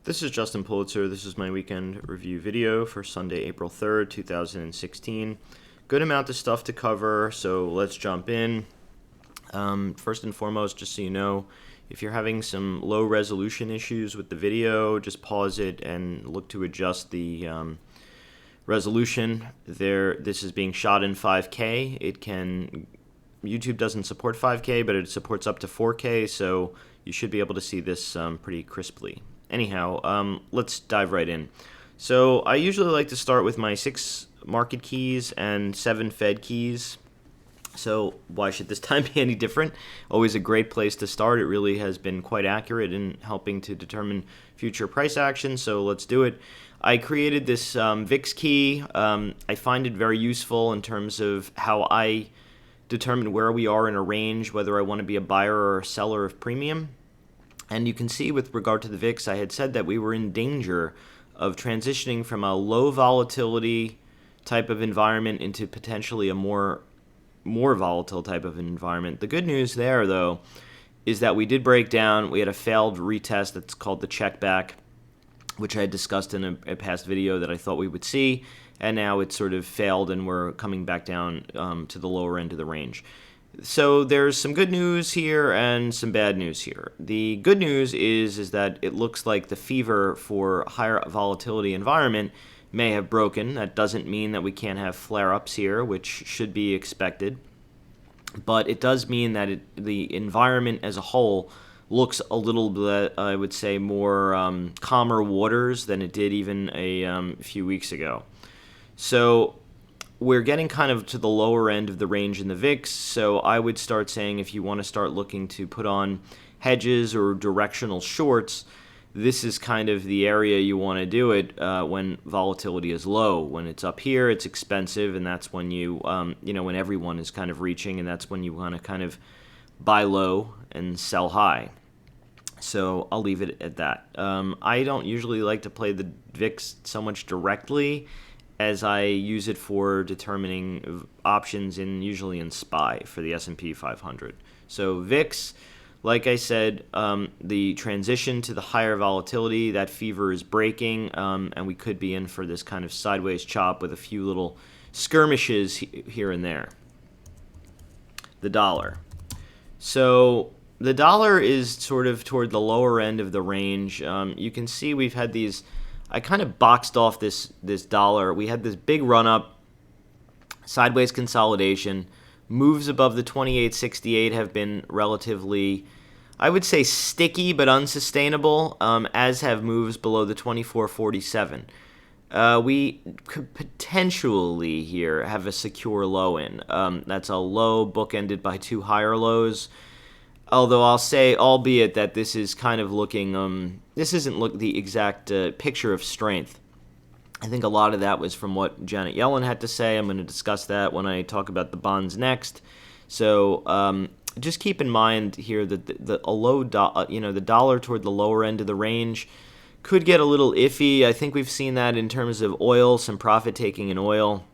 This is Justin Pulitzer. This is my weekend review video for Sunday, April 3rd, 2016. Good amount of stuff to cover, so let's jump in. First and foremost, just so you know, if you're having some low resolution issues with the video, just pause it and look to adjust the resolution. This is being shot in 5K. YouTube doesn't support 5K, but it supports up to 4K, so you should be able to see this pretty crisply. Anyhow, let's dive right in. So I usually like to start with my 6 market keys and 7 Fed keys. So why should this time be any different? Always a great place to start. It really has been quite accurate in helping to determine future price action, so let's do it. I created this VIX key. I find it very useful in terms of how I determine where we are in a range, whether I want to be a buyer or a seller of premium. And you can see with regard to the VIX, I had said that we were in danger of transitioning from a low volatility type of environment into potentially a more volatile type of environment. The good news there, though, is that we did break down. We had a failed retest that's called the check back, which I had discussed in a past video that I thought we would see. And now it's sort of failed and we're coming back down to the lower end of the range. So there's some good news here and some bad news here. The good news is that it looks like the fever for higher volatility environment may have broken. That doesn't mean that we can't have flare-ups here, which should be expected. But it does mean that the environment as a whole looks a little bit, I would say, more calmer waters than it did even a few weeks ago. So we're getting kind of to the lower end of the range in the VIX, so I would start saying if you want to start looking to put on hedges or directional shorts, this is kind of the area you want to do it when volatility is low. When it's up here, it's expensive, and that's when when everyone is kind of reaching, and that's when you want to kind of buy low and sell high. So I'll leave it at that. I don't usually like to play the VIX so much directly, as I use it for determining options usually in SPY for the S&P 500. So VIX, like I said, the transition to the higher volatility, that fever is breaking, and we could be in for this kind of sideways chop with a few little skirmishes here and there. The dollar. So the dollar is sort of toward the lower end of the range. You can see we've had these. I kind of boxed off this dollar. We had this big run-up, sideways consolidation. Moves above the 28.68 have been relatively, I would say, sticky but unsustainable, as have moves below the 24.47. We could potentially here have a secure low in. That's a low bookended by 2 higher lows. Although I'll say, albeit that this is kind of looking, this isn't the exact picture of strength. I think a lot of that was from what Janet Yellen had to say. I'm going to discuss that when I talk about the bonds next. So just keep in mind here that the dollar toward the lower end of the range could get a little iffy. I think we've seen that in terms of oil, some profit taking in oil.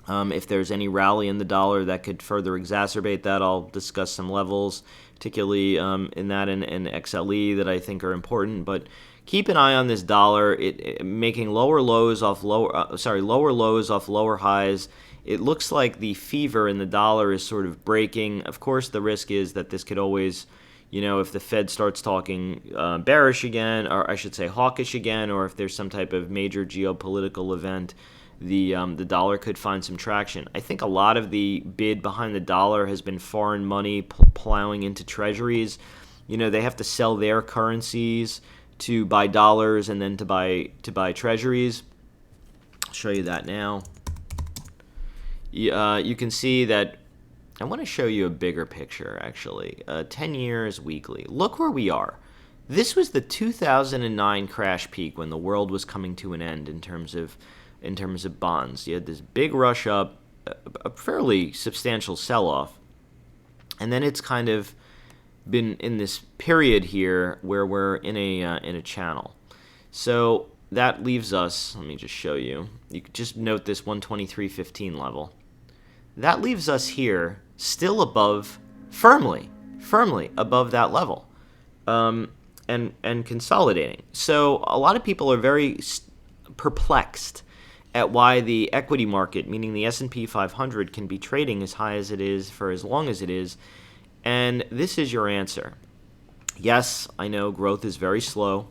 If there's any rally in the dollar that could further exacerbate that, I'll discuss some levels, particularly in that and XLE that I think are important. But keep an eye on this dollar. It making lower lows off lower highs. It looks like the fever in the dollar is sort of breaking. Of course, the risk is that this could always, if the Fed starts talking bearish again, or I should say hawkish again, or if there's some type of major geopolitical event, the dollar could find some traction. I think a lot of the bid behind the dollar has been foreign money plowing into treasuries. They have to sell their currencies to buy dollars and then to buy treasuries. I'll show you that now. You can see that. I want to show you a bigger picture, actually. 10 years weekly. Look where we are. This was the 2009 crash peak when the world was coming to an end in terms of bonds. You had this big rush up, a fairly substantial sell-off, and then it's kind of been in this period here where we're in a channel. So that leaves us, let me just show you. You could just note this 123.15 level. That leaves us here still above, firmly above that level. And and consolidating. So a lot of people are very perplexed at why the equity market, meaning the S&P 500, can be trading as high as it is for as long as it is. And this is your answer. Yes, I know growth is very slow.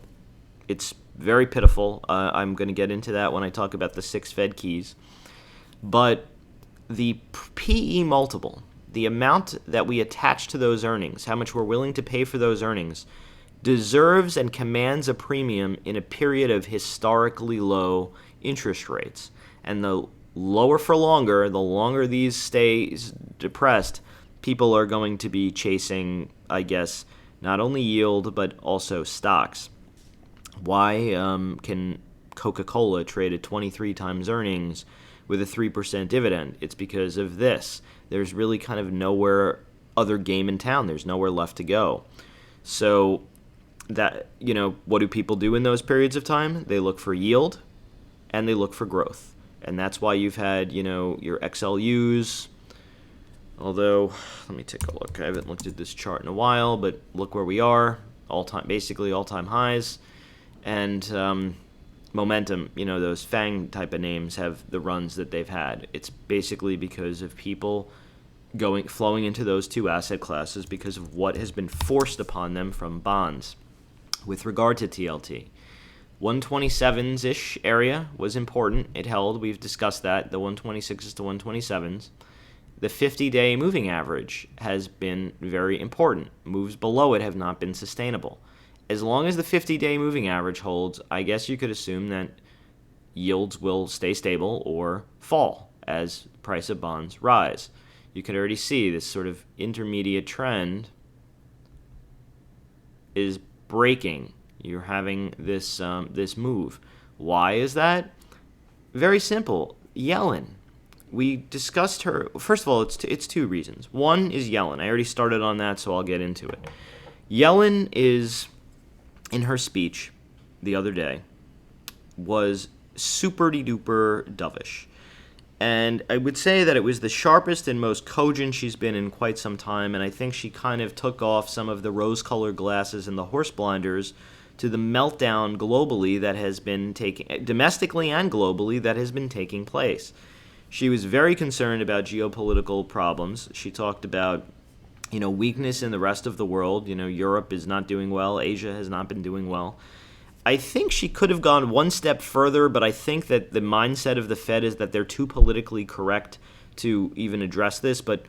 It's very pitiful. I'm going to get into that when I talk about the 6 Fed keys. But the PE multiple, the amount that we attach to those earnings, how much we're willing to pay for those earnings, deserves and commands a premium in a period of historically low interest rates. And the lower for longer, the longer these stay depressed, people are going to be chasing, I guess, not only yield but also stocks. Why can Coca-Cola trade at 23 times earnings with a 3% dividend? It's because of this. There's really kind of nowhere other game in town. There's nowhere left to go. So that, what do people do in those periods of time? They look for yield and they look for growth. And that's why you've had, your XLUs. Although, let me take a look. I haven't looked at this chart in a while, but look where we are. Basically all-time highs. And momentum, those FANG type of names have the runs that they've had. It's basically because of people flowing into those two asset classes because of what has been forced upon them from bonds. With regard to TLT, 127s-ish area was important. It held. We've discussed that, the 126s to 127s. The 50-day moving average has been very important. Moves below it have not been sustainable. As long as the 50-day moving average holds, I guess you could assume that yields will stay stable or fall as the price of bonds rise. You can already see this sort of intermediate trend is breaking. You're having this move. Why is that? Very simple. Yellen. We discussed her. First of all, it's 2 reasons. One is Yellen. I already started on that, so I'll get into it. Yellen is, in her speech the other day, was super-de-duper dovish. And I would say that it was the sharpest and most cogent she's been in quite some time, and I think she kind of took off some of the rose-colored glasses and the horse blinders to the meltdown globally that has been taking, domestically and globally, that has been taking place. She was very concerned about geopolitical problems. She talked about, weakness in the rest of the world. Europe is not doing well. Asia has not been doing well. I think she could have gone one step further, but I think that the mindset of the Fed is that they're too politically correct to even address this. But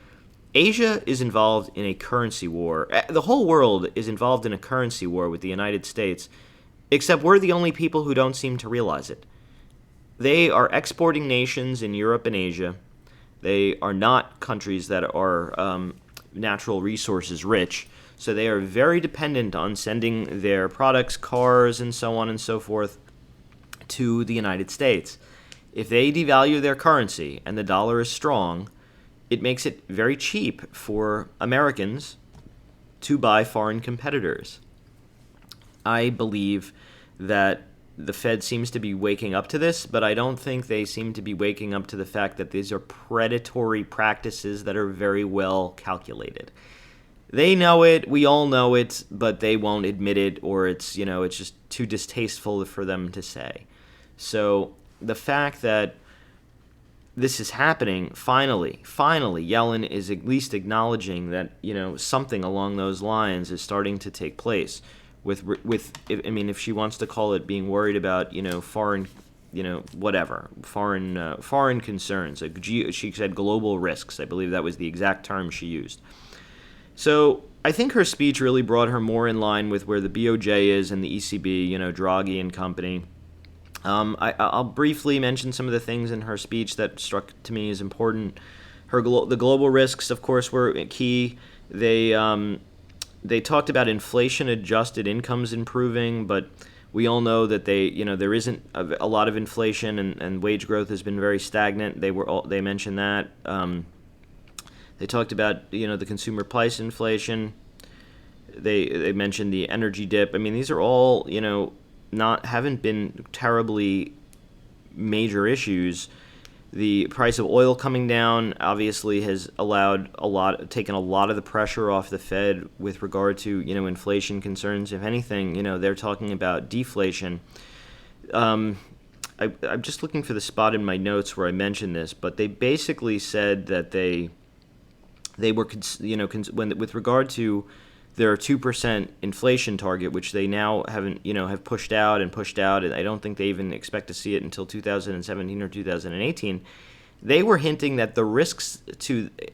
Asia is involved in a currency war. The whole world is involved in a currency war with the United States, except we're the only people who don't seem to realize it. They are exporting nations in Europe and Asia. They are not countries that are natural resources rich. So they are very dependent on sending their products, cars, and so on and so forth to the United States. If they devalue their currency and the dollar is strong, it makes it very cheap for Americans to buy foreign competitors. I believe that the Fed seems to be waking up to this, but I don't think they seem to be waking up to the fact that these are predatory practices that are very well calculated. They know it, we all know it, but they won't admit it, or it's just too distasteful for them to say. So the fact that this is happening, finally, Yellen is at least acknowledging that, something along those lines is starting to take place. If she wants to call it being worried about, foreign, foreign concerns. She said global risks. I believe that was the exact term she used. So I think her speech really brought her more in line with where the BOJ is and the ECB, Draghi and company. I'll briefly mention some of the things in her speech that struck to me as important. The global risks, of course, were key. They talked about inflation-adjusted incomes improving, but we all know that there isn't a lot of inflation, and wage growth has been very stagnant. They mentioned that. They talked about the consumer price inflation. They mentioned the energy dip. These are all haven't been terribly major issues. The price of oil coming down obviously has taken a lot of the pressure off the Fed with regard to, inflation concerns. If anything, they're talking about deflation. I'm just looking for the spot in my notes where I mentioned this, but they basically said that they were, with regard to their 2% inflation target, which they now have pushed out, and I don't think they even expect to see it until 2017 or 2018. They were hinting that the risks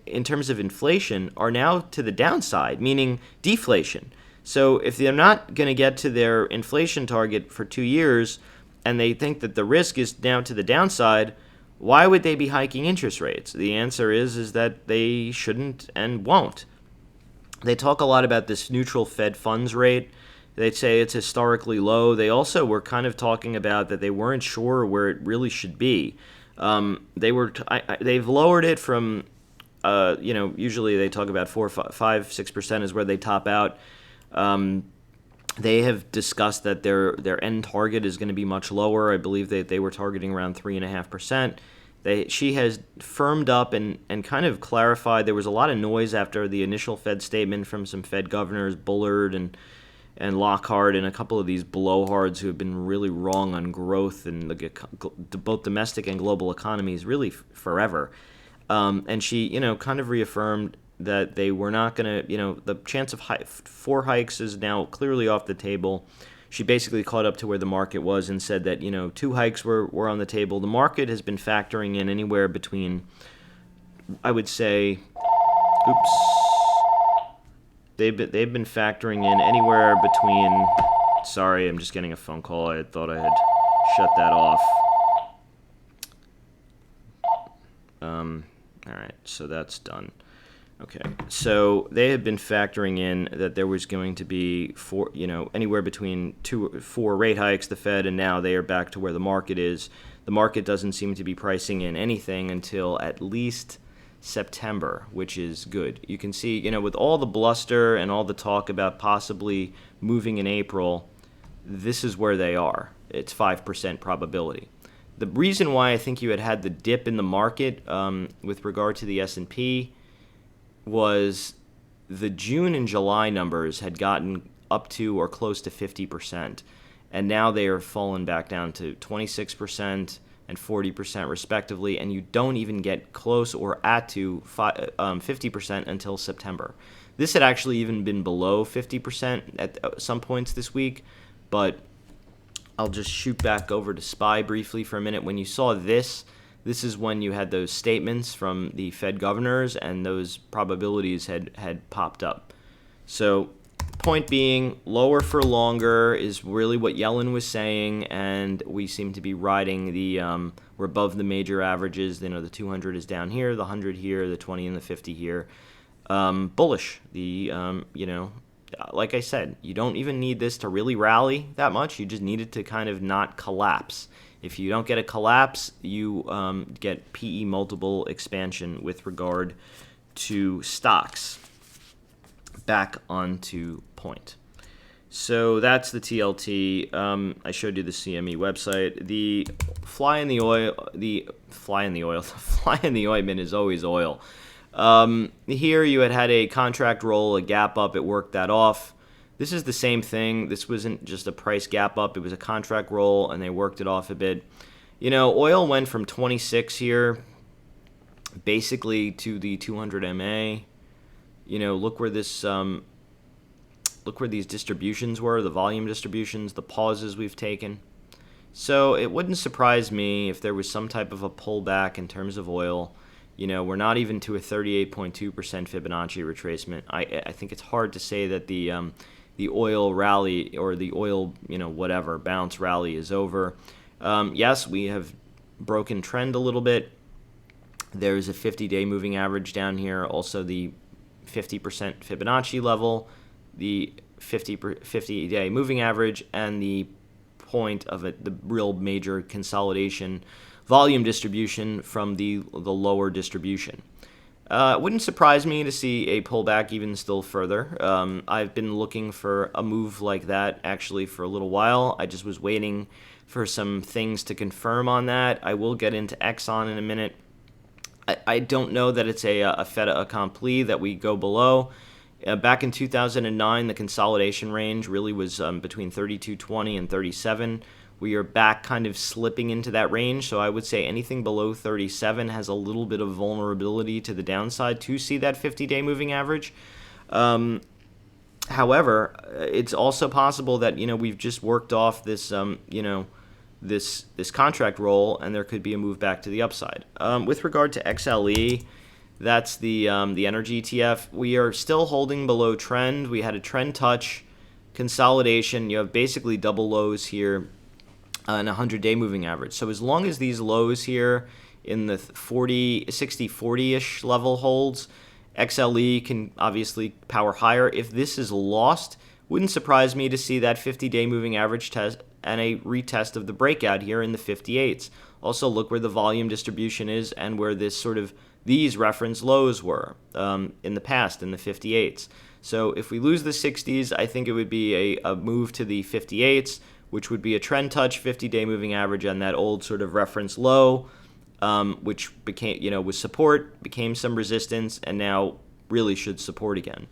in terms of inflation are now to the downside, meaning deflation. So if they're not going to get to their inflation target for 2 years, and they think that the risk is now to the downside, why would they be hiking interest rates? The answer is that they shouldn't and won't. They talk a lot about this neutral Fed funds rate. They say it's historically low. They also were kind of talking about that they weren't sure where it really should be. They've lowered it from, usually they talk about 4, 5, 6% is where they top out. They have discussed that their end target is going to be much lower. I believe that they were targeting around 3.5%. She has firmed up and kind of clarified. There was a lot of noise after the initial Fed statement from some Fed governors, Bullard and Lockhart, and a couple of these blowhards who have been really wrong on growth and both domestic and global economies really forever. And she, kind of reaffirmed that they were not going to, the chance of 4 hikes is now clearly off the table. She basically caught up to where the market was and said that, 2 hikes were on the table. The market has been factoring in anywhere between, I would say, they've been factoring in anywhere between, sorry, I'm just getting a phone call. I thought I had shut that off. All right, so that's done. Okay, so they had been factoring in that there was going to be anywhere between 2 or 4 rate hikes, the Fed, and now they are back to where the market is. The market doesn't seem to be pricing in anything until at least September, which is good. You can see, with all the bluster and all the talk about possibly moving in April, this is where they are. It's 5% probability. The reason why I think you had the dip in the market with regard to the S&P was the June and July numbers had gotten up to or close to 50%, and now they are fallen back down to 26% and 40% respectively, and you don't even get close or at to 50% until September. This had actually even been below 50% at some points this week, but I'll just shoot back over to SPY briefly for a minute. When you saw this is when you had those statements from the Fed governors, and those probabilities had popped up. So point being, lower for longer is really what Yellen was saying, and we seem to be riding we're above the major averages. The 200 is down here, the 100 here, the 20 and the 50 here. Bullish. Like I said, you don't even need this to really rally that much. You just need it to kind of not collapse. If you don't get a collapse, you get PE multiple expansion with regard to stocks. Back onto point. So that's the TLT. I showed you the CME website. The fly in the ointment is always oil. Here you had a contract roll, a gap up. It worked that off. This is the same thing. This wasn't just a price gap up. It was a contract roll, and they worked it off a bit. Oil went from 26 here basically to the 200 MA. Look where these distributions were, the volume distributions, the pauses we've taken. So it wouldn't surprise me if there was some type of a pullback in terms of oil. We're not even to a 38.2% Fibonacci retracement. I think it's hard to say that the oil rally or the oil, bounce rally is over. Yes, we have broken trend a little bit. There's a 50-day moving average down here. Also the 50% Fibonacci level, the 50-day moving average, and the point of the real major consolidation volume distribution from the lower distribution. It wouldn't surprise me to see a pullback even still further. I've been looking for a move like that actually for a little while. I just was waiting for some things to confirm on that. I will get into Exxon in a minute. I don't know that it's a fait accompli that we go below. Back in 2009, the consolidation range really was between 32.20 and 37. We are back kind of slipping into that range, so I would say anything below 37 has a little bit of vulnerability to the downside to see that 50-day moving average. However, it's also possible that we've just worked off this this contract roll, and there could be a move back to the upside. With regard to XLE, that's the energy ETF. We are still holding below trend. We had a trend touch consolidation. You have basically double lows here and a 100-day moving average. So as long as these lows here in the 60-40-ish level holds, XLE can obviously power higher. If this is lost, wouldn't surprise me to see that 50-day moving average test and a retest of the breakout here in the 58s. Also, look where the volume distribution is and where these reference lows were in the past, in the 58s. So if we lose the 60s, I think it would be a move to the 58s, which would be a trend touch 50-day moving average and that old sort of reference low, which became, was support, became some resistance, and now really should support again.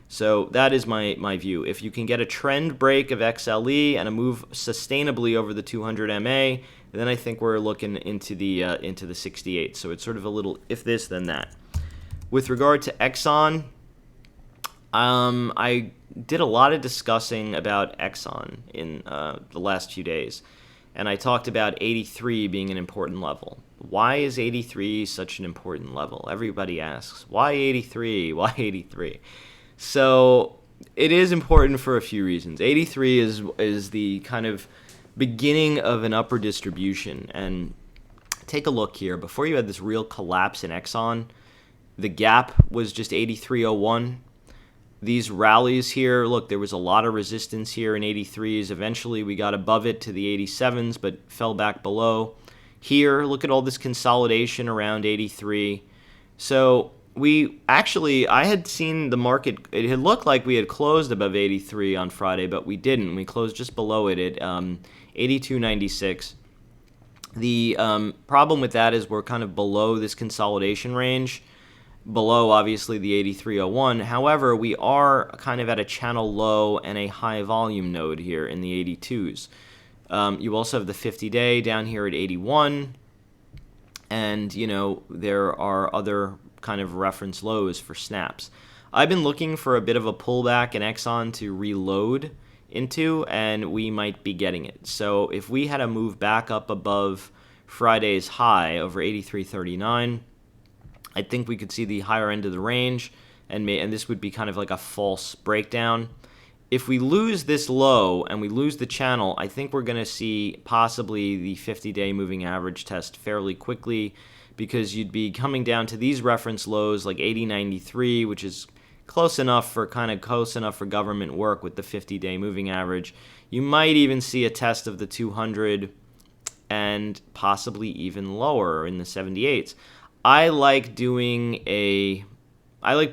So that is my view. If you can get a trend break of XLE and a move sustainably over the 200 MA, then I think we're looking into the 68. So it's sort of a little if this then that. With regard to Exxon, I did a lot of discussing about Exxon in the last few days, and I talked about 83 being an important level. Why is 83 such an important level? Everybody asks, why 83? Why 83? So it is important for a few reasons. 83 is the kind of beginning of an upper distribution. And take a look here. Before you had this real collapse in Exxon, the gap was just 83.01. These rallies here, look, there was a lot of resistance here in 83s. Eventually we got above it to the 87s, but fell back below. Here, look at all this consolidation around 83. So I had seen the market, it had looked like we had closed above 83 on Friday, but we didn't. We closed just below it at 82.96. The problem with that is we're kind of below this consolidation range, below obviously the 83.01. However, we are kind of at a channel low and a high volume node here in the 82s. You also have the 50-day down here at 81, and there are other kind of reference lows for snaps. I've been looking for a bit of a pullback in Exxon to reload into, and we might be getting it. So if we had a move back up above Friday's high over 83.39, I think we could see the higher end of the range, and this would be kind of like a false breakdown. If we lose this low and we lose the channel, I think we're going to see possibly the 50-day moving average test fairly quickly, because you'd be coming down to these reference lows like 80.93, which is close enough for government work with the 50-day moving average. You might even see a test of the 200 and possibly even lower in the 78s. I like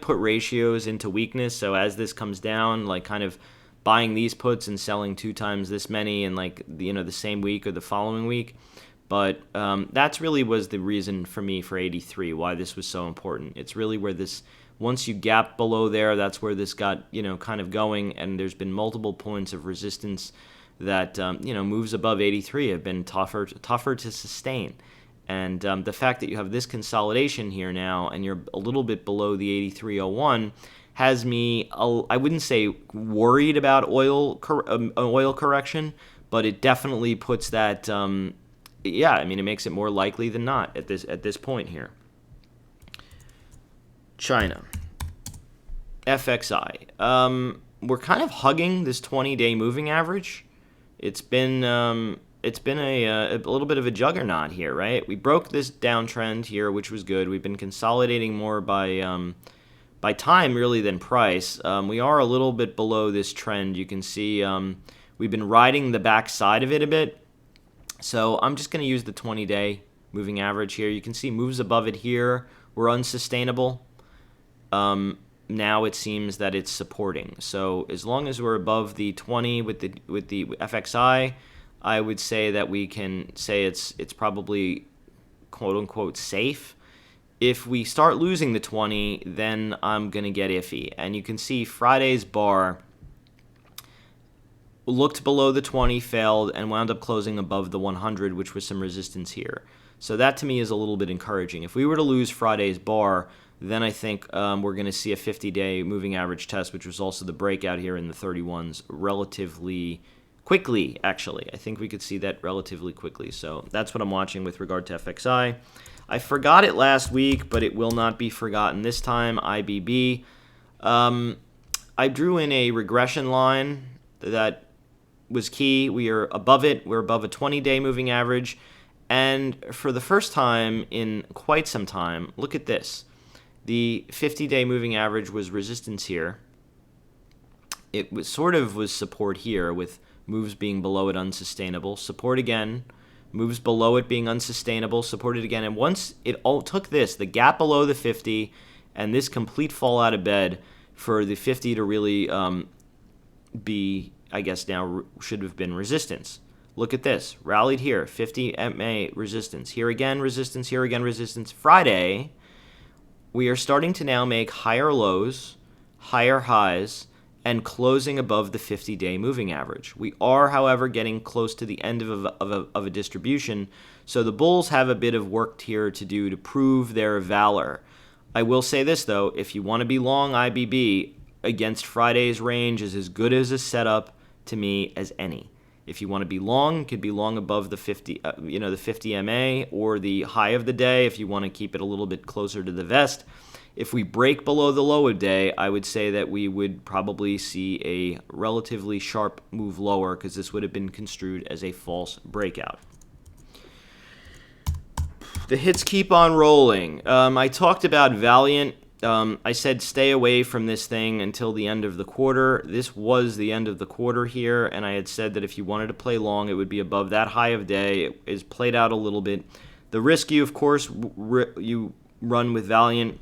put ratios into weakness, so as this comes down, like kind of buying these puts and selling 2 times this many in the same week or the following week. But that's really was the reason for me for 83, why this was so important. It's really where this, once you gap below there, that's where this got, kind of going, and there's been multiple points of resistance that, moves above 83 have been tougher to sustain. And the fact that you have this consolidation here now and you're a little bit below the 83.01 has me, I wouldn't say worried about oil correction, but it definitely puts that, it makes it more likely than not at this point here. China. FXI. We're kind of hugging this 20-day moving average. It's been a little bit of a juggernaut here, right? We broke this downtrend here, which was good. We've been consolidating more by time really than price. We are a little bit below this trend. You can see we've been riding the back side of it a bit. So I'm just going to use the 20-day moving average here. You can see moves above it here were unsustainable. Now it seems that it's supporting. So as long as we're above the 20 with the FXI, I would say that we can say it's probably quote unquote safe. If we start losing the 20, then I'm going to get iffy. And you can see Friday's bar looked below the 20, failed, and wound up closing above the 100, which was some resistance here. So that to me is a little bit encouraging. If we were to lose Friday's bar, then I think we're going to see a 50-day moving average test, which was also the breakout here in the 31s, relatively quickly, actually. I think we could see that relatively quickly. So that's what I'm watching with regard to FXI. I forgot it last week, but it will not be forgotten this time. IBB. I drew in a regression line that was key. We are above it. We're above a 20-day moving average. And for the first time in quite some time, look at this. The 50-day moving average was resistance here. It was support here with moves being below it unsustainable. Support again. Moves below it being unsustainable. Supported again. And once it all took this, the gap below the 50 and this complete fall out of bed for the 50 to really be, I guess now should have been resistance. Look at this. Rallied here. 50 MA resistance. Here again resistance. Here again resistance. Friday, we are starting to now make higher lows, higher highs, and closing above the 50-day moving average. We are, however, getting close to the end of a distribution, so the bulls have a bit of work here to do to prove their valor. I will say this, though. If you want to be long IBB against Friday's range is as good as a setup to me as any. If you want to be long, you could be long above the 50, the 50 MA or the high of the day if you want to keep it a little bit closer to the vest. If we break below the low of day, I would say that we would probably see a relatively sharp move lower because this would have been construed as a false breakout. The hits keep on rolling. I talked about Valiant. I said stay away from this thing until the end of the quarter. This was the end of the quarter here, and I had said that if you wanted to play long, it would be above that high of day. It is played out a little bit. The risk you, of course, you run with Valiant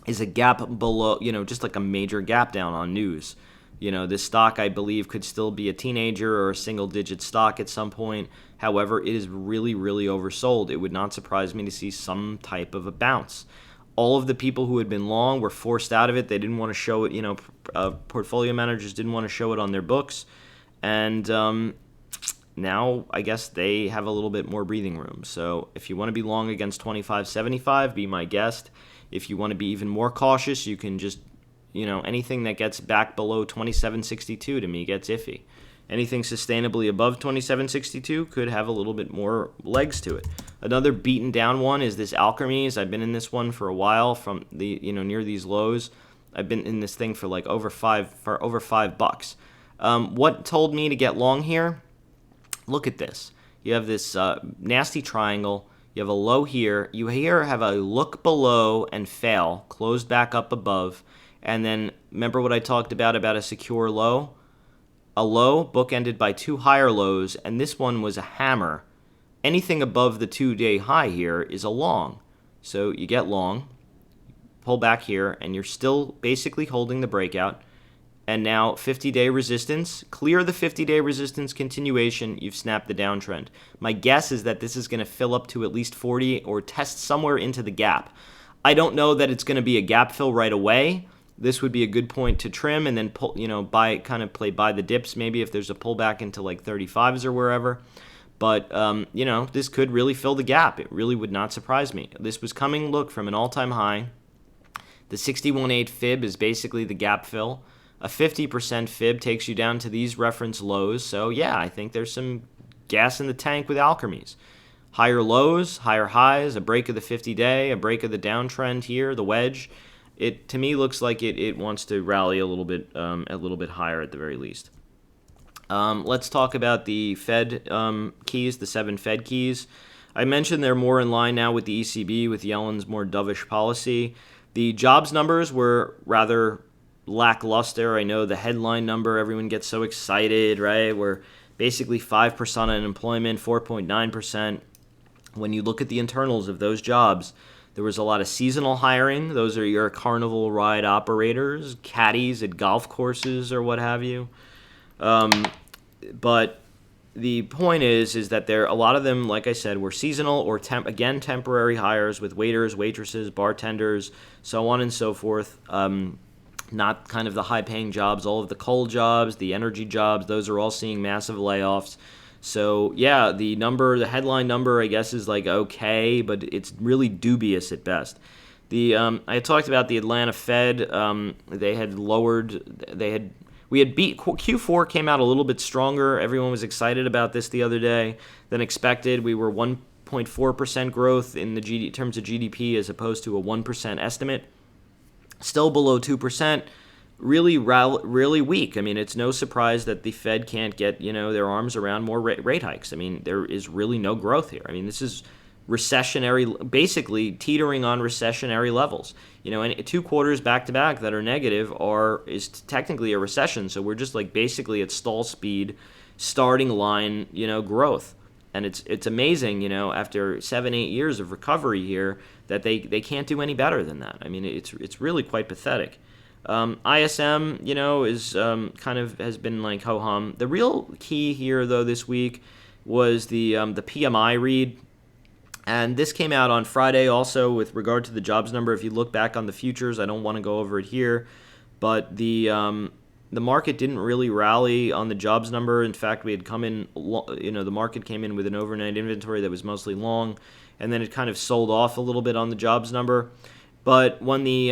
is a gap below, just like a major gap down on news. This stock, I believe, could still be a teenager or a single-digit stock at some point. However, it is really, really oversold. It would not surprise me to see some type of a bounce. All of the people who had been long were forced out of it. They didn't want to show it. Portfolio managers didn't want to show it on their books. And now I guess they have a little bit more breathing room. So if you want to be long against 25.75, be my guest. If you want to be even more cautious, you can just, anything that gets back below 27.62 to me gets iffy. Anything sustainably above 27.62 could have a little bit more legs to it. Another beaten down one is this ALKS. I've been in this one for a while from the near these lows. I've been in this thing for like over $5. What told me to get long here? Look at this. You have this nasty triangle. You have a low here. You here have a look below and fail, closed back up above, and then remember what I talked about a secure low? A low bookended by two higher lows, and this one was a hammer. Anything above the 2-day high here is a long. So you get long, pull back here, and you're still basically holding the breakout. And now 50-day resistance, clear the 50-day resistance continuation, you've snapped the downtrend. My guess is that this is going to fill up to at least 40 or test somewhere into the gap. I don't know that it's going to be a gap fill right away. This would be a good point to trim and then pull, play by the dips maybe if there's a pullback into like 35s or wherever. But, this could really fill the gap. It really would not surprise me. This was coming, look, from an all-time high. The 61.8 fib is basically the gap fill. A 50% fib takes you down to these reference lows. So, yeah, I think there's some gas in the tank with ALKS. Higher lows, higher highs, a break of the 50-day, a break of the downtrend here, the wedge. It, to me, looks like it wants to rally a little bit higher at the very least. Let's talk about the Fed keys, the 7 Fed keys. I mentioned they're more in line now with the ECB, with Yellen's more dovish policy. The jobs numbers were rather lackluster. I know the headline number, everyone gets so excited, right? We're basically 5% unemployment, 4.9%. When you look at the internals of those jobs, There was a lot of seasonal hiring. Those are your carnival ride operators, caddies at golf courses or what have you. But the point is that a lot of them, like I said, were seasonal or temporary hires with waiters, waitresses, bartenders, so on and so forth. Not kind of the high-paying jobs. All of the coal jobs, the energy jobs, those are all seeing massive layoffs. So yeah, the headline number, I guess, is like okay, but it's really dubious at best. I talked about the Atlanta Fed. They had we had beat Q4 came out a little bit stronger. Everyone was excited about this the other day than expected. We were 1.4% growth in terms of GDP as opposed to a 1% estimate. Still below 2%. Really weak. I mean, it's no surprise that the Fed can't get, their arms around more rate hikes. I mean, there is really no growth here. I mean, this is recessionary, basically teetering on recessionary levels. And 2 quarters back to back that are negative is technically a recession. So we're just like basically at stall speed, starting line, growth. And it's amazing, after 7-8 years of recovery here, that they can't do any better than that. I mean, it's really quite pathetic. ISM, is has been like ho-hum. The real key here, though, this week was the PMI read, and this came out on Friday also with regard to the jobs number. If you look back on the futures, I don't want to go over it here, but the market didn't really rally on the jobs number. In fact, we had come in, the market came in with an overnight inventory that was mostly long, and then it kind of sold off a little bit on the jobs number. But when the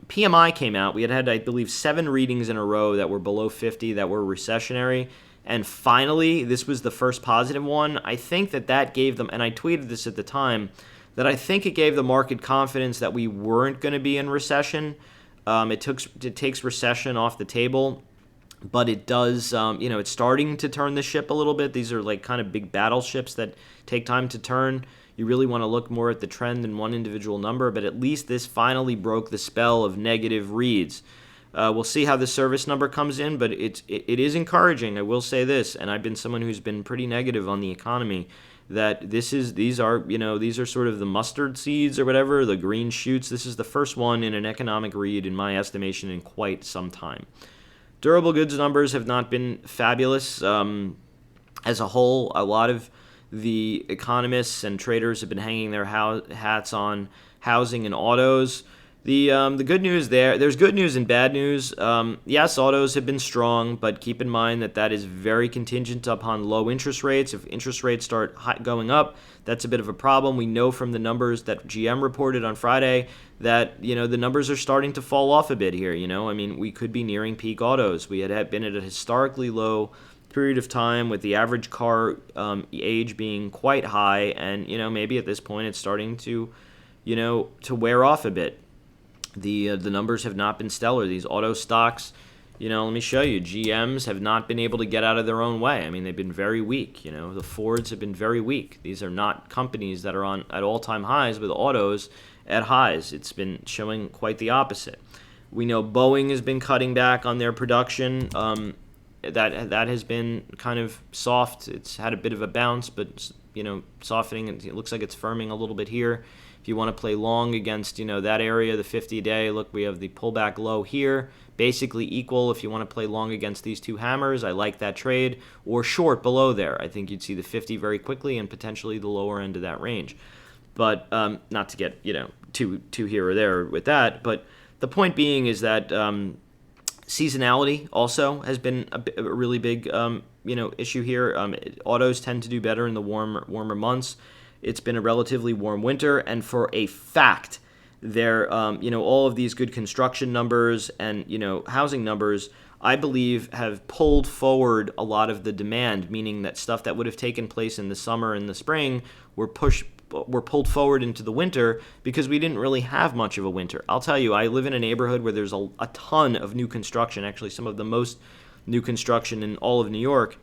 PMI came out, we had, I believe, 7 readings in a row that were below 50 that were recessionary. And finally, this was the first positive one. I think that gave them, and I tweeted this at the time, that I think it gave the market confidence that we weren't going to be in recession. It takes recession off the table, but it does, it's starting to turn the ship a little bit. These are like kind of big battleships that take time to turn. You really want to look more at the trend than one individual number, but at least this finally broke the spell of negative reads. We'll see how the service number comes in, but it is encouraging. I will say this, and I've been someone who's been pretty negative on the economy, that these are sort of the mustard seeds or whatever, the green shoots. This is the first one in an economic read, in my estimation, in quite some time. Durable goods numbers have not been fabulous as a whole. A lot of the economists and traders have been hanging their hats on housing and autos. The good news there's good news and bad news. Yes, autos have been strong, but keep in mind that is very contingent upon low interest rates. If interest rates start going up, that's a bit of a problem. We know from the numbers that GM reported on Friday that, the numbers are starting to fall off a bit here. I mean, we could be nearing peak autos. We had been at a historically low period of time with the average car age being quite high, and maybe at this point it's starting to wear off a bit. The numbers have not been stellar. These auto stocks, let me show you. GMs have not been able to get out of their own way. I mean, they've been very weak. The Fords have been very weak. These are not companies that are at all-time highs with autos at highs. It's been showing quite the opposite. We know Boeing has been cutting back on their production. That has been kind of soft. It's had a bit of a bounce, but softening. It looks like it's firming a little bit here. If you want to play long against that area, the 50-day, look, we have the pullback low here, basically equal. If you want to play long against these two hammers, I like that trade. Or short below there, I think you'd see the 50 very quickly and potentially the lower end of that range. But not to get too here or there with that. But the point being is that seasonality also has been a really big issue here. Autos tend to do better in the warmer months. It's been a relatively warm winter, and for a fact, all of these good construction numbers and housing numbers, I believe, have pulled forward a lot of the demand, meaning that stuff that would have taken place in the summer and the spring were pulled forward into the winter because we didn't really have much of a winter. I'll tell you, I live in a neighborhood where there's a ton of new construction, actually some of the most new construction in all of New York,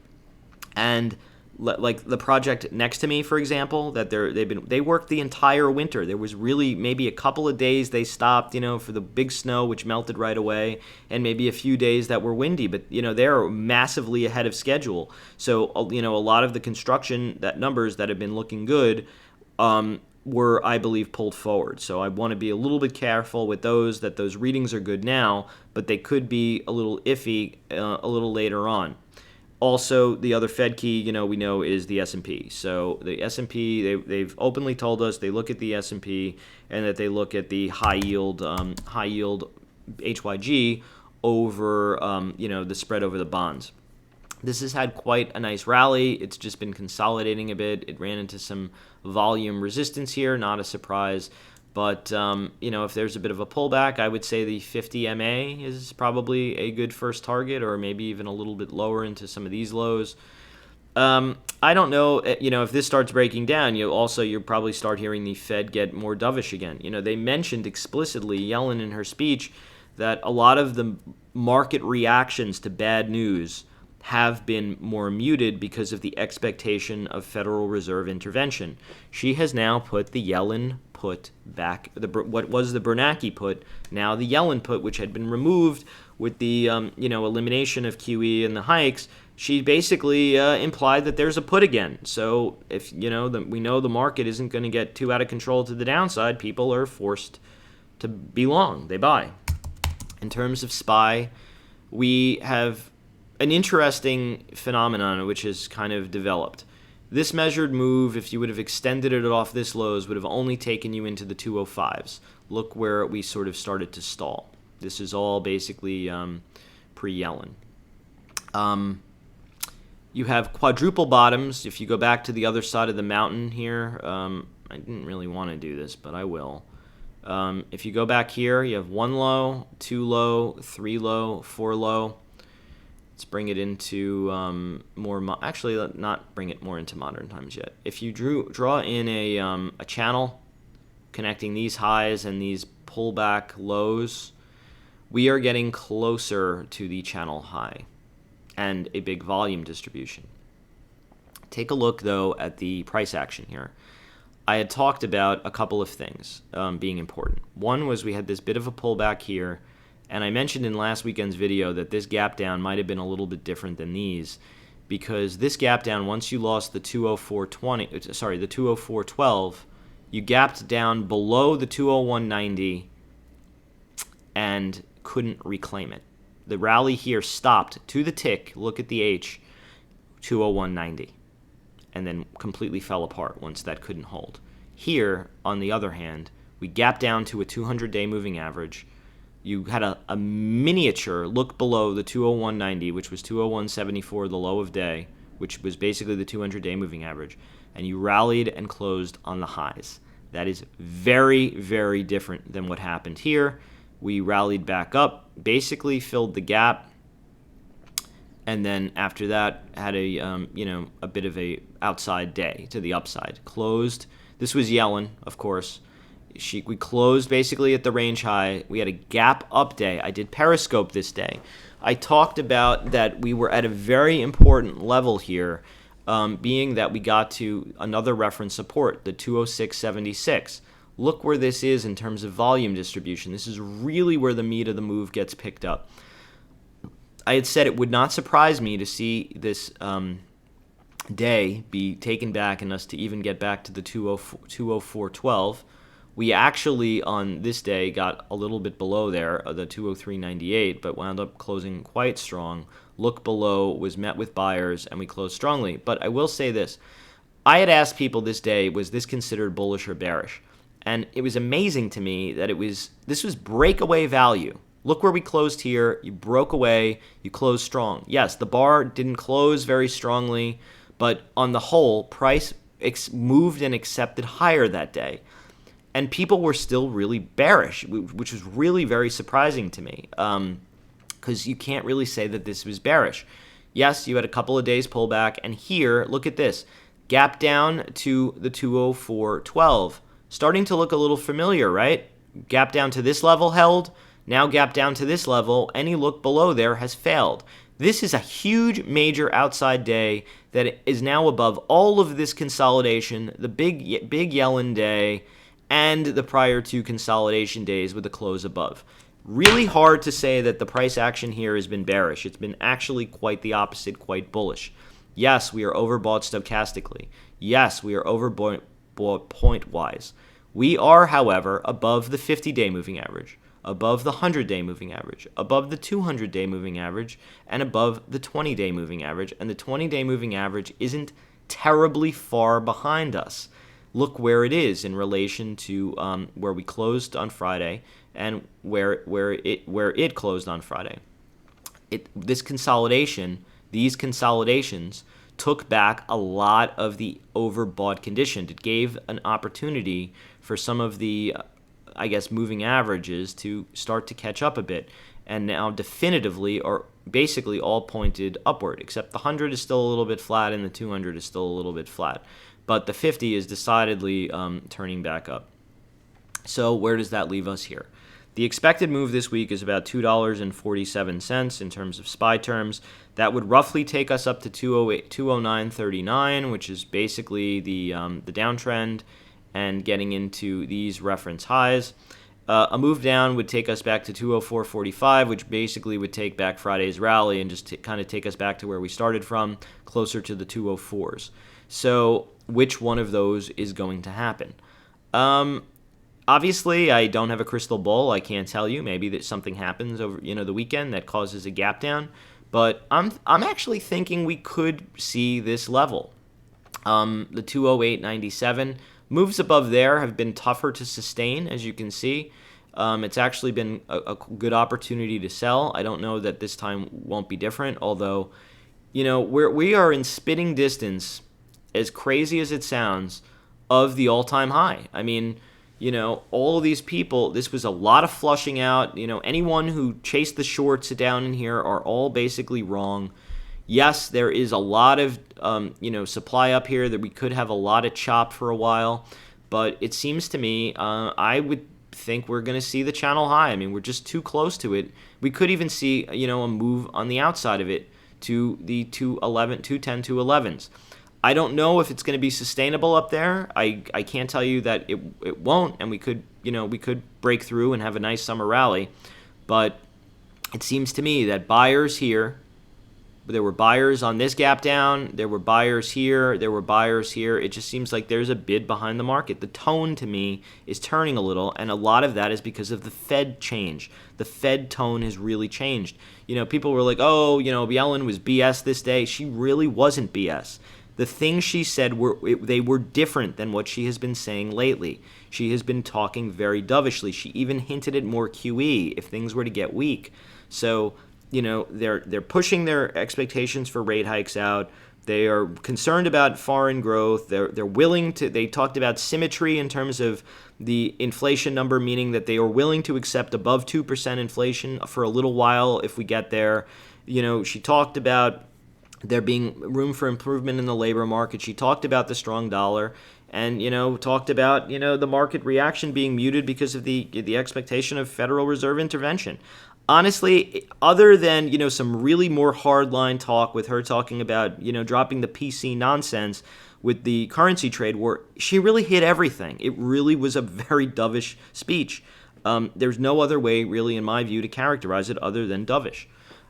and like the project next to me, for example, that they worked the entire winter. There was really maybe a couple of days they stopped, for the big snow, which melted right away, and maybe a few days that were windy. But they're massively ahead of schedule. So a lot of the construction numbers that have been looking good were, I believe, pulled forward. So I want to be a little bit careful with those, that those readings are good now, but they could be a little iffy a little later on. Also, the other Fed key, we know is the S&P. So the S&P, they've openly told us they look at the S&P and that they look at the high yield HYG over, the spread over the bonds. This has had quite a nice rally. It's just been consolidating a bit. It ran into some volume resistance here, not a surprise. But, if there's a bit of a pullback, I would say the 50 MA is probably a good first target, or maybe even a little bit lower into some of these lows. I don't know, if this starts breaking down, you'll probably start hearing the Fed get more dovish again. They mentioned explicitly, Yellen in her speech, that a lot of the market reactions to bad news have been more muted because of the expectation of Federal Reserve intervention. She has now put the Yellen put back, what was the Bernanke put, now the Yellen put, which had been removed with the elimination of QE and the hikes. She basically implied that there's a put again. So if we know the market isn't going to get too out of control to the downside, people are forced to be long. They buy. In terms of SPY, we have an interesting phenomenon which has kind of developed. This measured move, if you would have extended it off this lows, would have only taken you into the 205s. Look where we sort of started to stall. This is all basically pre-Yellen. You have quadruple bottoms. If you go back to the other side of the mountain here, I didn't really want to do this, but I will. If you go back here, you have 1 low, 2 low, 3 low, 4 low. Let's bring it into actually, not bring it more into modern times yet. If you draw in a channel connecting these highs and these pullback lows, we are getting closer to the channel high and a big volume distribution. Take a look, though, at the price action here. I had talked about a couple of things being important. One was we had this bit of a pullback here, and I mentioned in last weekend's video that this gap down might have been a little bit different than these, because this gap down, once you lost the 204.12, you gapped down below the 201.90 and couldn't reclaim it. The rally here stopped to the tick, look at the H, 201.90, and then completely fell apart once that couldn't hold. Here, on the other hand, we gapped down to a 200-day moving average. You had a miniature look below the 201.90, which was 201.74, the low of day, which was basically the 200-day moving average, and you rallied and closed on the highs. That is very, very different than what happened here. We rallied back up, basically filled the gap, and then after that had a bit of a outside day to the upside. Closed. This was Yellen, of course. We closed basically at the range high. We had a gap up day. I did Periscope this day. I talked about that we were at a very important level here, being that we got to another reference support, the 206.76. Look where this is in terms of volume distribution. This is really where the meat of the move gets picked up. I had said it would not surprise me to see this day be taken back and us to even get back to the 204.12. We actually, on this day, got a little bit below there, the 203.98, but wound up closing quite strong. Look below, was met with buyers, and we closed strongly. But I will say this. I had asked people this day, was this considered bullish or bearish? And it was amazing to me that this was breakaway value. Look where we closed here. You broke away. You closed strong. Yes, the bar didn't close very strongly, but on the whole, price moved and accepted higher that day. And people were still really bearish, which was really very surprising to me, because you can't really say that this was bearish. Yes, you had a couple of days pullback, and here, look at this. Gap down to the 204.12. Starting to look a little familiar, right? Gap down to this level held, now gap down to this level. Any look below there has failed. This is a huge major outside day that is now above all of this consolidation, the big Yellen day, and the prior two consolidation days with the close above. Really hard to say that the price action here has been bearish. It's been actually quite the opposite, quite bullish. Yes, we are overbought stochastically. Yes, we are overbought point-wise. We are, however, above the 50-day moving average, above the 100-day moving average, above the 200-day moving average, and above the 20-day moving average. And the 20-day moving average isn't terribly far behind us. Look where it is in relation to where we closed on Friday and where it closed on Friday. These consolidations took back a lot of the overbought condition. It gave an opportunity for some of the, moving averages to start to catch up a bit. And now definitively are basically all pointed upward, except the 100 is still a little bit flat and the 200 is still a little bit flat. But the 50 is decidedly turning back up. So where does that leave us here? The expected move this week is about $2.47 in terms of SPY terms. That would roughly take us up to 209.39, which is basically the downtrend, and getting into these reference highs. A move down would take us back to 204.45, which basically would take back Friday's rally and just kind of take us back to where we started from, closer to the 204s. So which one of those is going to happen? Obviously, I don't have a crystal ball. I can't tell you. Maybe that something happens over the weekend that causes a gap down. But I'm actually thinking we could see this level. The 208.97 moves above there have been tougher to sustain, as you can see. It's actually been a good opportunity to sell. I don't know that this time won't be different. Although, we are in spitting distance, as crazy as it sounds, of the all-time high. I mean, all of these people, this was a lot of flushing out. Anyone who chased the shorts down in here are all basically wrong. Yes, there is a lot of, supply up here that we could have a lot of chop for a while. But it seems to me, I would think we're going to see the channel high. I mean, we're just too close to it. We could even see, a move on the outside of it to the 210, 211s. I don't know if it's going to be sustainable up there. I can't tell you that it won't, and we could break through and have a nice summer rally. But it seems to me that buyers here, there were buyers on this gap down, there were buyers here, there were buyers here. It just seems like there's a bid behind the market. The tone to me is turning a little, and a lot of that is because of the Fed change. The Fed tone has really changed. People were like, oh, Yellen was BS this day. She really wasn't BS. The things she said they were different than what she has been saying lately. She has been talking very dovishly. She even hinted at more QE if things were to get weak. So, they're pushing their expectations for rate hikes out. They are concerned about foreign growth. They're willing to. They talked about symmetry in terms of the inflation number, meaning that they are willing to accept above 2% inflation for a little while if we get there. She talked about there being room for improvement in the labor market. She talked about the strong dollar and, talked about, the market reaction being muted because of the expectation of Federal Reserve intervention. Honestly, other than, some really more hardline talk with her talking about, dropping the PC nonsense with the currency trade war, she really hit everything. It really was a very dovish speech. There's no other way, really, in my view, to characterize it other than dovish.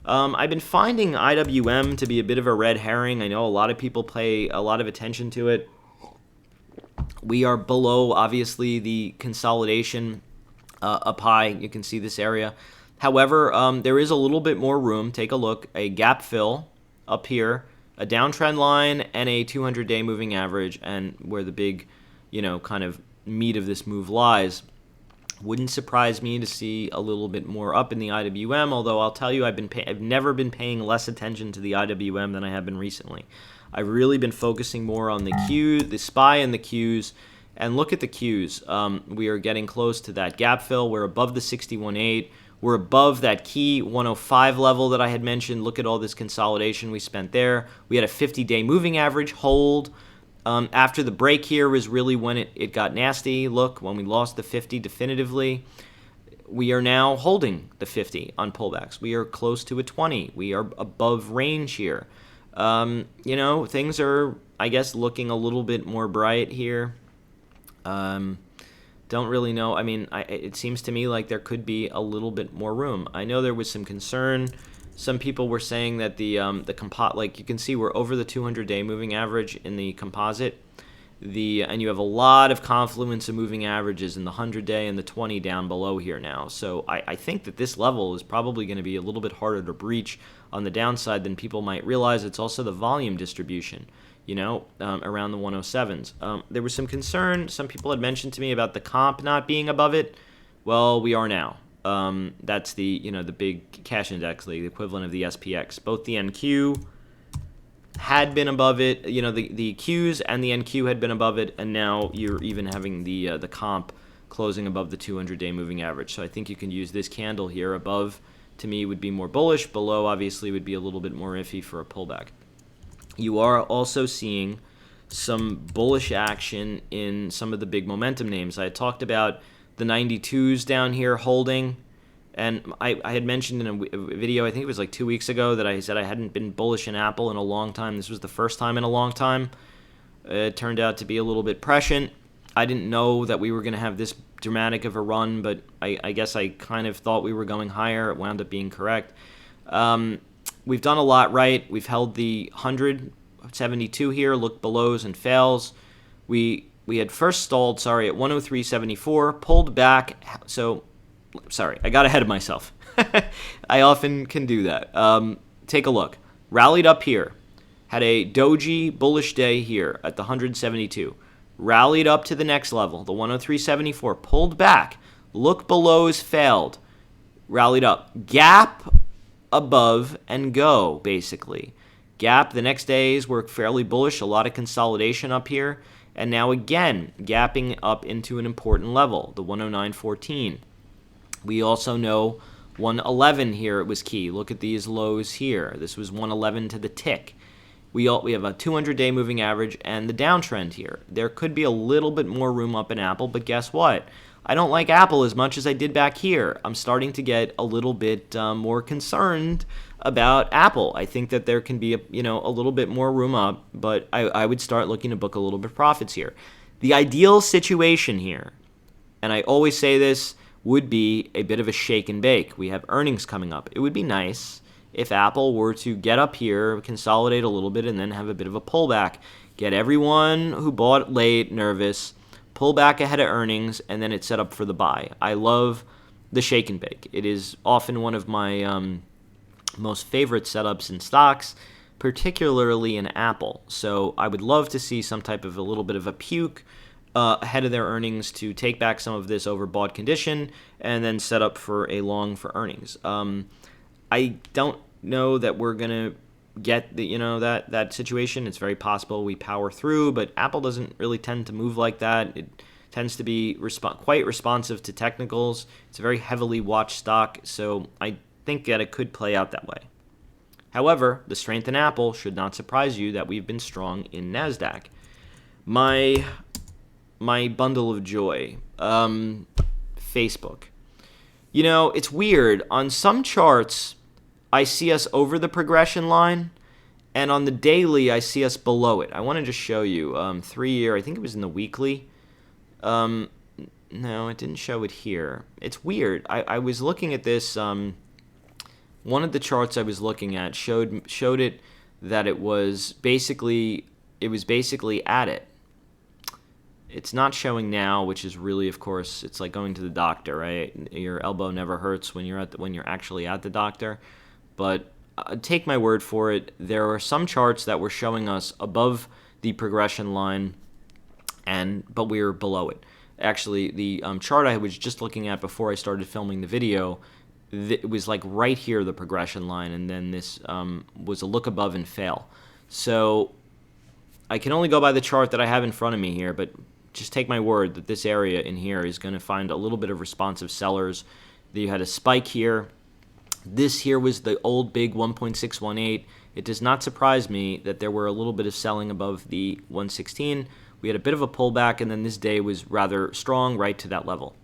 I've been finding IWM to be a bit of a red herring. I know a lot of people pay a lot of attention to it. We are below, obviously, the consolidation up high. You can see this area. However, there is a little bit more room. Take a look. A gap fill up here, a downtrend line, and a 200-day moving average, and where the big, kind of meat of this move lies. Wouldn't surprise me to see a little bit more up in the IWM, although I'll tell you I've never been paying less attention to the IWM than I have been recently. I've really been focusing more on the Qs, the SPY and the Qs, and look at the Qs. We are getting close to that gap fill. We're above the 61.8. We're above that key 105 level that I had mentioned. Look at all this consolidation we spent there. We had a 50-day moving average hold. After the break here was really when it got nasty. Look, when we lost the 50 definitively, we are now holding the 50 on pullbacks. We are close to a 20. We are above range here. Things are, looking a little bit more bright here. Don't really know. I mean, it seems to me like there could be a little bit more room. I know there was some concern. Some people were saying that the composite, like you can see, we're over the 200-day moving average in the composite, And you have a lot of confluence of moving averages in the 100-day and the 20 down below here now. So I think that this level is probably going to be a little bit harder to breach on the downside than people might realize. It's also the volume distribution, around the 107s. There was some concern. Some people had mentioned to me about the comp not being above it. Well, we are now. That's the big cash index, the equivalent of the SPX. Both the NQ had been above it, the Qs and the NQ had been above it, and now you're even having the comp closing above the 200-day moving average. So I think you can use this candle here. Above, to me, would be more bullish. Below, obviously, would be a little bit more iffy for a pullback. You are also seeing some bullish action in some of the big momentum names. I had talked about the 92s down here holding. And I had mentioned in a video, I think it was like 2 weeks ago, that I said I hadn't been bullish in Apple in a long time. This was the first time in a long time. It turned out to be a little bit prescient. I didn't know that we were going to have this dramatic of a run, but I guess I kind of thought we were going higher. It wound up being correct. We've done a lot right. We've held the 172 here, looked belows and fails. We had first stalled, at 103.74, pulled back. Sorry, I got ahead of myself. I often can do that. Take a look. Rallied up here. Had a doji bullish day here at the 172. Rallied up to the next level, the 103.74. Pulled back. Look below's failed. Rallied up. Gap above and go, basically. Gap the next days were fairly bullish. A lot of consolidation up here. And now again, gapping up into an important level, the 109.14. We also know 111 here was key. Look at these lows here. This was 111 to the tick. We have a 200-day moving average and the downtrend here. There could be a little bit more room up in Apple, but guess what? I don't like Apple as much as I did back here. I'm starting to get a little bit more concerned about Apple. I think that there can be a little bit more room up, but I would start looking to book a little bit of profits here. The ideal situation here, and I always say this, would be a bit of a shake and bake. We have earnings coming up. It would be nice if Apple were to get up here, consolidate a little bit, and then have a bit of a pullback. Get everyone who bought late nervous, pull back ahead of earnings, and then it's set up for the buy. I love the shake and bake. It is often one of my most favorite setups in stocks, particularly in Apple. So I would love to see some type of a little bit of a puke ahead of their earnings to take back some of this overbought condition and then set up for a long for earnings. I don't know that we're going to get that situation. It's very possible we power through, but Apple doesn't really tend to move like that. It tends to be quite responsive to technicals. It's a very heavily watched stock, so I think that it could play out that way. However, the strength in Apple should not surprise you that we've been strong in NASDAQ. My bundle of joy, Facebook. It's weird. On some charts, I see us over the progression line, and on the daily, I see us below it. I want to just show you 3-year. I think it was in the weekly. No, it didn't show it here. It's weird. I was looking at this. One of the charts I was looking at showed it that it was basically at it. It's not showing now, which is really, of course, it's like going to the doctor, right? Your elbow never hurts when you're actually at the doctor. But take my word for it, there are some charts that were showing us above the progression line, but we were below it. Actually, the chart I was just looking at before I started filming the video, it was like right here, the progression line, and then this was a look above and fail. So I can only go by the chart that I have in front of me here, but just take my word that this area in here is going to find a little bit of responsive sellers. You had a spike here. This here was the old big 1.618. It does not surprise me that there were a little bit of selling above the 116. We had a bit of a pullback, and then this day was rather strong right to that level.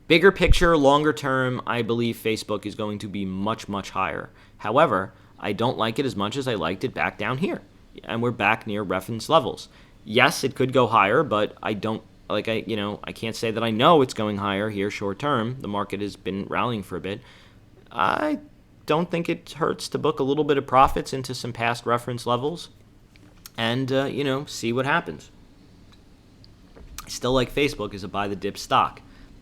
Bigger picture, longer term, I believe Facebook is going to be much, much higher. However, I don't like it as much as I liked it back down here. And we're back near reference levels. Yes, it could go higher, but I can't say that I know it's going higher here short term. The market has been rallying for a bit. I don't think it hurts to book a little bit of profits into some past reference levels and, see what happens. still like Facebook as a buy the dip stock.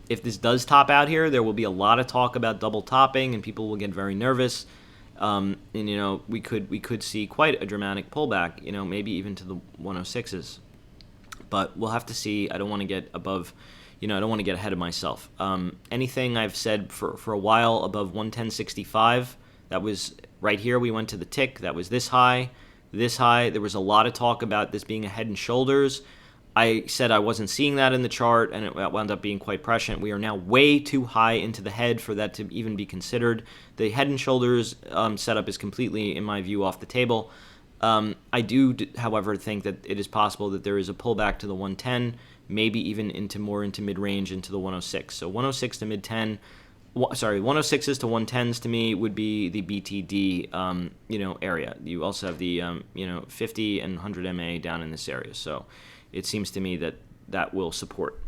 If this does top out here, there will be a lot of talk about double topping, and people will get very nervous. And we could see quite a dramatic pullback. Maybe even to the 106s. But we'll have to see. I don't want to get above. I don't want to get ahead of myself. Anything I've said for a while above 110.65, that was right here. We went to the tick. That was this high. There was a lot of talk about this being a head and shoulders. I said I wasn't seeing that in the chart, and it wound up being quite prescient. We are now way too high into the head for that to even be considered. The head and shoulders setup is completely, in my view, off the table. I do, however, think that it is possible that there is a pullback to the 110, maybe even into mid-range into the 106. So 106 to mid-10, 106s to 110s to me would be the BTD, area. You also have the, 50 and 100 MA down in this area. So it seems to me that will support.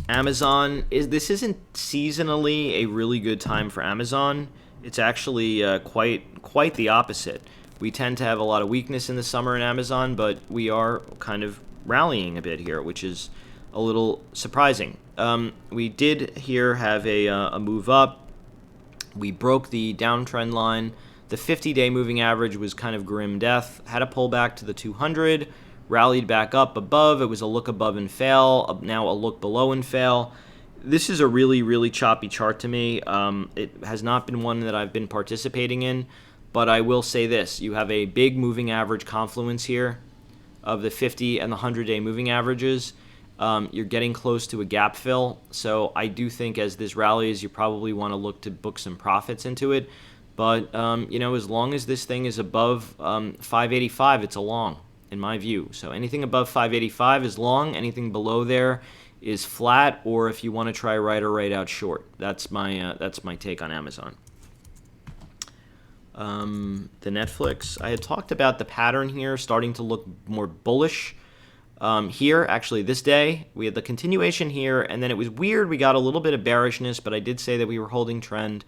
Amazon, this isn't seasonally a really good time for Amazon. It's actually quite the opposite. We tend to have a lot of weakness in the summer in Amazon, but we are kind of rallying a bit here, which is a little surprising. We did here have a move up. We broke the downtrend line. The 50-day moving average was kind of grim death. Had a pullback to the 200, rallied back up above. It was a look above and fail. Now a look below and fail. This is a really, really choppy chart to me. It has not been one that I've been participating in, but I will say this. You have a big moving average confluence here of the 50 and the 100-day moving averages. You're getting close to a gap fill. So I do think as this rallies, you probably want to look to book some profits into it. But, as long as this thing is above 585, it's a long, in my view. So anything above 585 is long. Anything below there is flat, or if you want to try right or right out short. That's my take on Amazon. The Netflix, I had talked about the pattern here starting to look more bullish. Here, actually, this day, we had the continuation here, and then it was weird. We got a little bit of bearishness, but I did say that we were holding trend,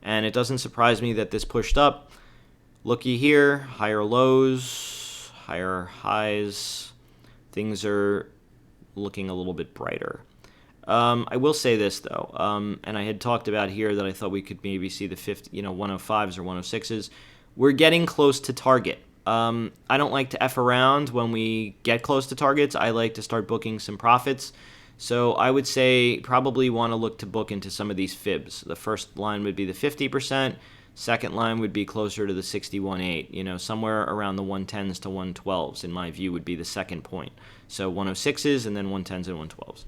and it doesn't surprise me that this pushed up. Looky here, higher lows, higher highs. Things are looking a little bit brighter. I will say this, though, and I had talked about here that I thought we could maybe see the 105s or 106s. We're getting close to target. I don't like to F around when we get close to targets. I like to start booking some profits. So I would say probably want to look to book into some of these fibs. The first line would be the 50%. Second line would be closer to the 61.8. Somewhere around the 110s to 112s, in my view, would be the second point. So 106s and then 110s and 112s.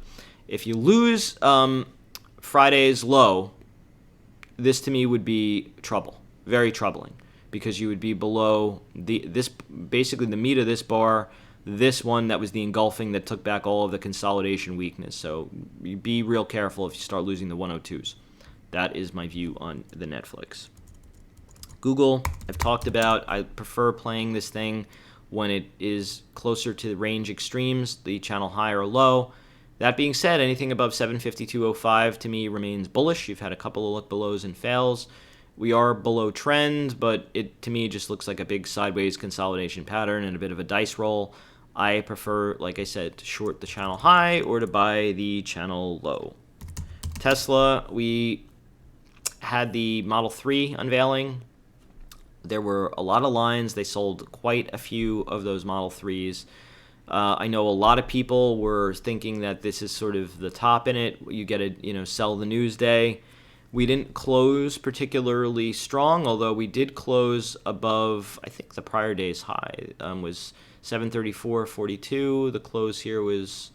If you lose Friday's low, this to me would be trouble, very troubling, because you would be below basically the meat of this bar, this one that was the engulfing that took back all of the consolidation weakness. So you be real careful if you start losing the 102s. That is my view on the Netflix. Google, I've talked about. I prefer playing this thing when it is closer to the range extremes, the channel high or low. That being said, anything above 752.05 to me remains bullish. You've had a couple of look belows and fails. We are below trend, but it to me just looks like a big sideways consolidation pattern and a bit of a dice roll. I prefer, like I said, to short the channel high or to buy the channel low. Tesla, we had the Model 3 unveiling. There were a lot of lines. They sold quite a few of those Model 3s. I know a lot of people were thinking that this is sort of the top in it. You get to, sell the news day. We didn't close particularly strong, although we did close above, I think the prior day's high was 734.42. The close here was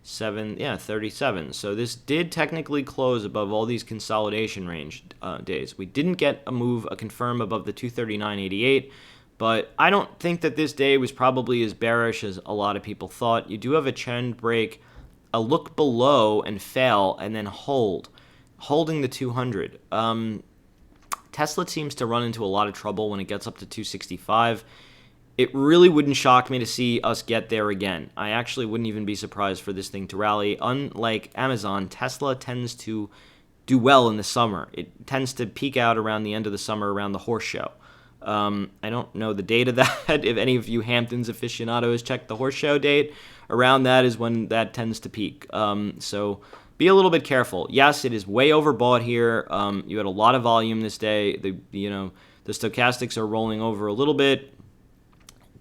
37. So this did technically close above all these consolidation range days. We didn't get a confirm above the 239.88. But I don't think that this day was probably as bearish as a lot of people thought. You do have a trend break, a look below and fail, and then holding the 200. Tesla seems to run into a lot of trouble when it gets up to 265. It really wouldn't shock me to see us get there again. I actually wouldn't even be surprised for this thing to rally. Unlike Amazon, Tesla tends to do well in the summer. It tends to peak out around the end of the summer, around the horse show. I don't know the date of that. If any of you Hamptons aficionados check the horse show date, around that is when that tends to peak. So be a little bit careful. Yes, it is way overbought here. You had a lot of volume this day. The stochastics are rolling over a little bit.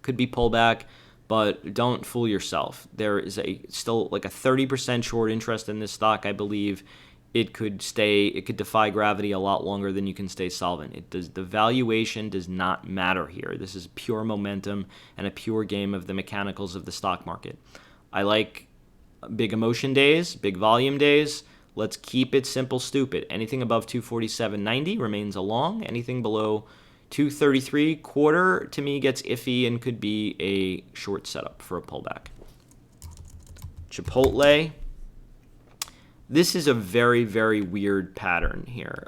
Could be pullback, but don't fool yourself. There is still like a 30% short interest in this stock, I believe. It could defy gravity a lot longer than you can stay solvent. The valuation does not matter here. This is pure momentum and a pure game of the mechanicals of the stock market. I like big emotion days, big volume days. Let's keep it simple, stupid. Anything above 247.90 remains a long. Anything below 233 quarter to me gets iffy and could be a short setup for a pullback. Chipotle. This is a very, very weird pattern here.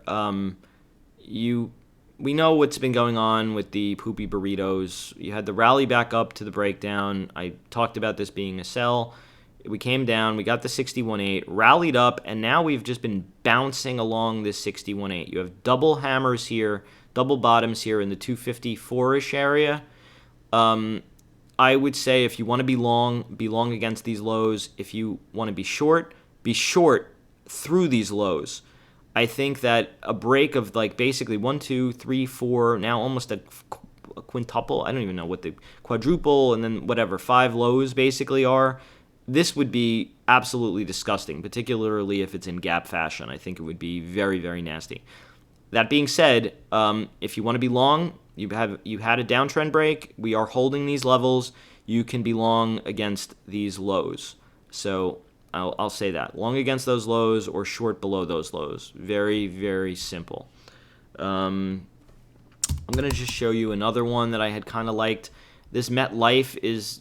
We know what's been going on with the poopy burritos. You had the rally back up to the breakdown. I talked about this being a sell. We came down. We got the 61.8, rallied up, and now we've just been bouncing along this 61.8. You have double hammers here, double bottoms here in the 254-ish area. I would say if you want to be long against these lows. If you want to be short through these lows. I think that a break of like basically 1, 2, 3, 4, now almost a quintuple. I don't even know what the quadruple and then whatever 5 lows basically are. This would be absolutely disgusting, particularly if it's in gap fashion. I think it would be very, very nasty. That being said, if you want to be long, you had a downtrend break. We are holding these levels. You can be long against these lows. So I'll say that. Long against those lows or short below those lows. Very, very simple. I'm going to just show you another one that I had kind of liked. This MetLife is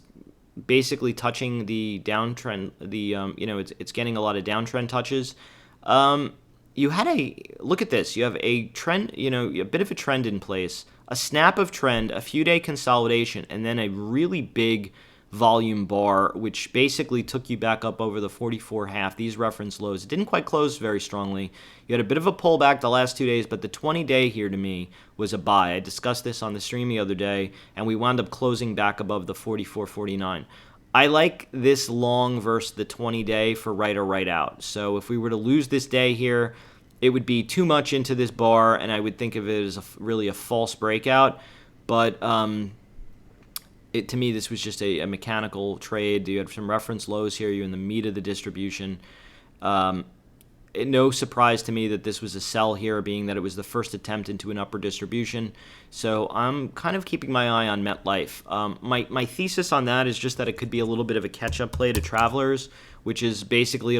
basically touching the downtrend. It's getting a lot of downtrend touches. You had look at this. You have a trend, a bit of a trend in place, a snap of trend, a few day consolidation, and then a really big volume bar, which basically took you back up over the 44.5. These reference lows. It didn't quite close very strongly. You had a bit of a pullback the last 2 days, but the 20-day here to me was a buy. I discussed this on the stream the other day, and we wound up closing back above the 44.49. I like this long versus the 20-day for right or right out. So if we were to lose this day here, it would be too much into this bar, and I would think of it as really a false breakout. But to me, this was just a mechanical trade. You had some reference lows here. You're in the meat of the distribution. No surprise to me that this was a sell here, being that it was the first attempt into an upper distribution. So I'm kind of keeping my eye on MetLife. My thesis on that is just that it could be a little bit of a catch-up play to Travelers, which is basically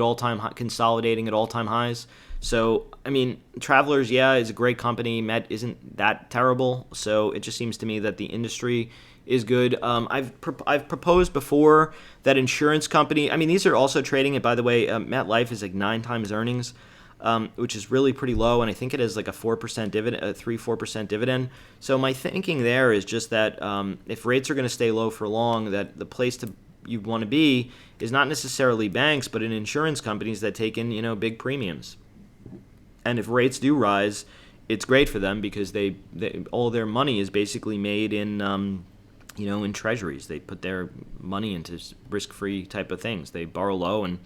consolidating at all-time highs. So, I mean, Travelers, is a great company. Met isn't that terrible. So it just seems to me that the industry is good. I've proposed before that insurance company. I mean, these are also trading it, by the way. MetLife is like 9 times earnings, which is really pretty low, and I think it is like a 4% dividend, 3-4% dividend. So my thinking there is just that if rates are going to stay low for long, that the place you want to be is not necessarily banks, but in insurance companies that take in big premiums. And if rates do rise, it's great for them because they all their money is basically made in in treasuries. They put their money into risk-free type of things. They borrow low and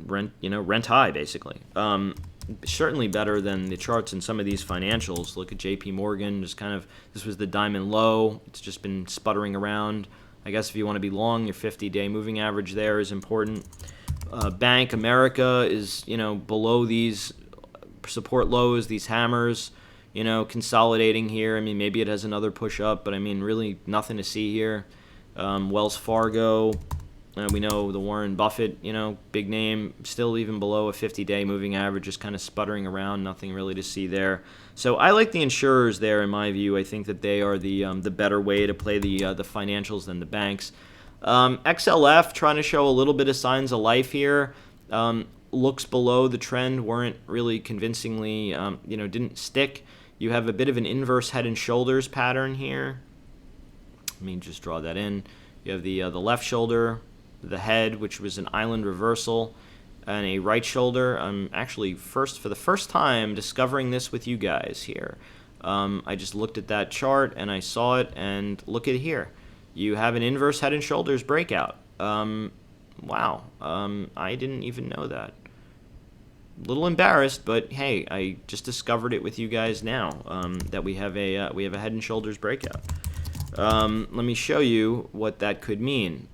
rent high, basically. Certainly better than the charts in some of these financials. Look at JP Morgan, this was the diamond low. It's just been sputtering around. I guess if you want to be long, your 50-day moving average there is important. Bank America is, below these support lows, these hammers. Consolidating here. I mean, maybe it has another push up, but I mean, really nothing to see here. Wells Fargo, we know the Warren Buffett, big name, still even below a 50-day moving average, just kind of sputtering around, nothing really to see there. So I like the insurers there in my view. I think that they are the better way to play the financials than the banks. XLF trying to show a little bit of signs of life here. Looks below the trend, weren't really convincingly, didn't stick. You have a bit of an inverse head and shoulders pattern here. Let me just draw that in. You have the left shoulder, the head, which was an island reversal, and a right shoulder. I'm actually for the first time discovering this with you guys here. I just looked at that chart and I saw it, and look at here. You have an inverse head and shoulders breakout. Wow, I didn't even know that. A little embarrassed, but hey, I just discovered it with you guys now, that we have a head and shoulders breakout. Let me show you what that could mean.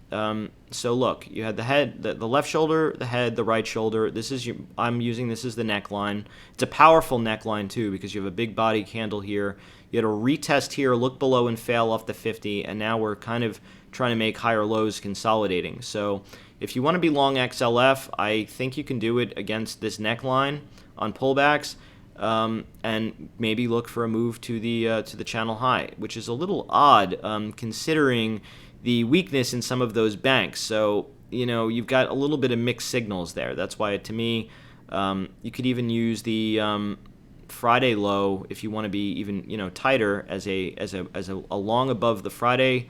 So look, you had the head, the left shoulder, the head, the right shoulder. This is I'm using this as the neckline. It's a powerful neckline too, because you have a big body candle here. You had a retest here, look below and fail off the 50, and now we're kind of trying to make higher lows consolidating. So if you want to be long XLF, I think you can do it against this neckline on pullbacks. And maybe look for a move to the channel high, which is a little odd considering the weakness in some of those banks. So you've got a little bit of mixed signals there. That's why, to me, you could even use the Friday low if you want to be even tighter as a long above the Friday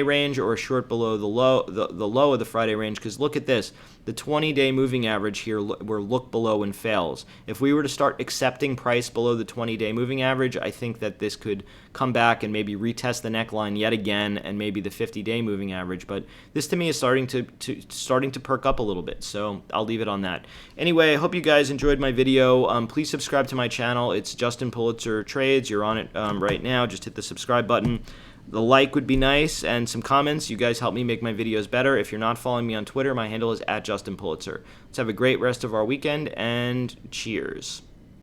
range, or a short below the low of the Friday range. Because look at this, the 20-day moving average here, where look below and fails. If we were to start accepting price below the 20-day moving average, I think that this could come back and maybe retest the neckline yet again, and maybe the 50-day moving average. But this to me is starting to perk up a little bit, so I'll leave it on that. Anyway, I hope you guys enjoyed my video. Please subscribe to my channel. It's Justin Pulitzer Trades. You're on it right now. Just hit the subscribe button. The like would be nice, and some comments. You guys help me make my videos better. If you're not following me on Twitter, my handle is @JustinPulitzer. Let's have a great rest of our weekend, and cheers.